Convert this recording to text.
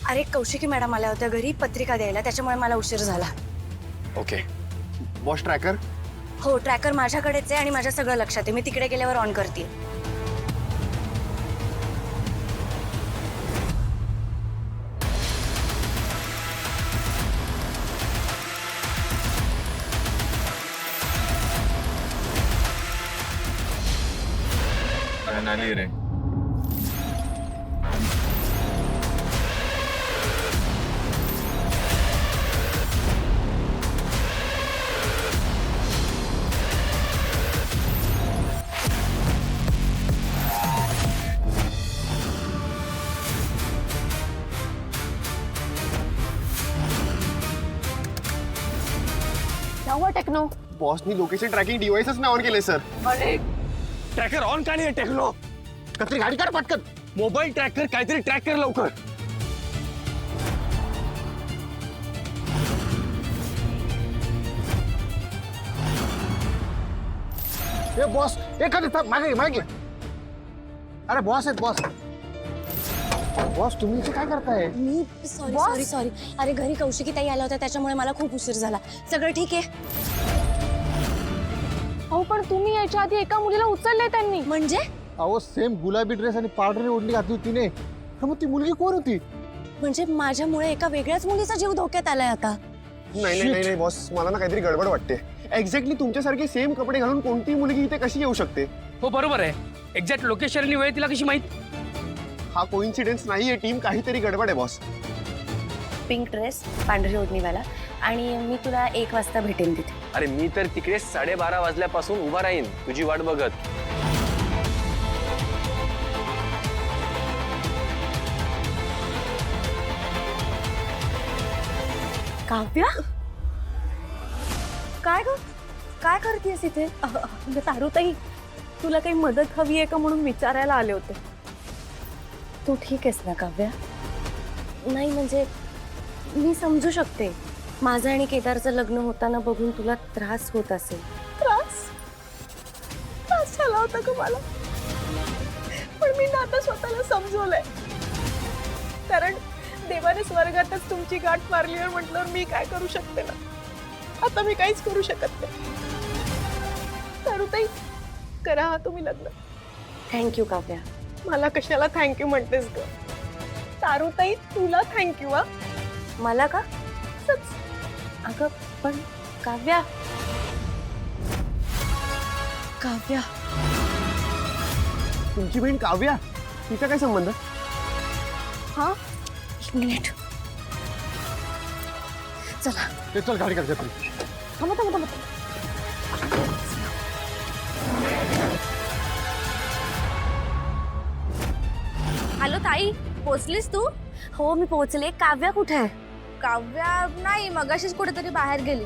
अरे कौशिकी मॅडम आल्या होत्या घरी पत्रिका द्यायला, त्याच्यामुळे मला उशीर झाला. ओके. Boss tracker? हो, ट्रॅकर माझ्याकडेच आहे आणि माझ्या सगळं लक्षात आहे. मी तिकडे गेल्यावर ऑन करते. आली रे. टेक्नो बॉसनी लोकेशन ट्रॅकिंग डिव्हाइसच ऑन केले सर. अरे ट्रॅकर ऑन का नाही टेक्नो? कत्री गाडी काढ पटकन. मोबाईल ट्रॅकर काहीतरी ट्रॅक कर लवकर. ए बॉस, एखादी मागे मागे. अरे बॉस आहेत बॉस. बॉस तुम्ही इथे काय करताय? मी सॉरी. अरे घरी कौशिकी ताई आल्या होत्या, त्याच्यामुळे मला खूप उशीर झाला. सगळं ठीक आहे? अहो पण तुम्ही याच्या आधी एका मुलीला उचलले त्यांनी. म्हणजे अहो सेम गुलाबी ड्रेस आणि पावडर ओढणी घातली होती ने. मग ती मुलगी कोण होती? म्हणजे माझ्यामुळे एका वेगळ्याच मुलीचा जीव धोक्यात आलाय आता. नाही बॉस, मला ना काहीतरी गडबड वाटते. एक्झॅक्टली तुमच्यासारखे सेम कपडे घालून कोणती मुलगी इथे कशी येऊ शकते? हो बरोबर आहे. एक्झॅक्ट लोकेशन आणि वेळ तिला कशी माहित? हा कोइन्सिडेन्स नाहीये टीम, काहीतरी गडबड आहे बॉस. पिंक ड्रेस, पांढरी ओढणीवाला, आणि मी तुला 1 वाजता भेटेन तिथे. अरे मी तर तिकडे 12:30 वाजल्यापासून उभा राहीन तुझी वाट बघत. काव्या, काय ग, काय करतेस इथे? तारुताई, तुला काही मदत हवी आहे का म्हणून विचारायला आले होते. तू ठीक आहेस ना काव्या? नाही म्हणजे मी समजू शकते, माझं आणि केदारचं लग्न होताना बघून तुला त्रास होत असेल. त्रास झाला होता का मला? पण मी ना आता स्वतःला समजवलंय, कारण देवाने स्वर्गातच तुमची गाठ मारली आहे म्हटल्यावर मी काय करू शकते ना. आता मी काहीच करू शकत नाही. तारुताई, करा हा तुम्ही लग्न. थँक्यू काव्या. मला कशाला थँक्यू म्हणतेस ग? तारुताई तुला थँक्यू. हा मला का? अगं पण काव्या, काव्या तुमची बहीण काव्या, तिचा काय संबंध? हा, 1 मिनिट. चला चल गाडी काढ. थांबा. हॅलो ताई, पोचलीस तू? हो मी पोहोचले. काव्या कुठे आहे? काव्या नाही, मगाशीच कुठेतरी बाहेर गेली.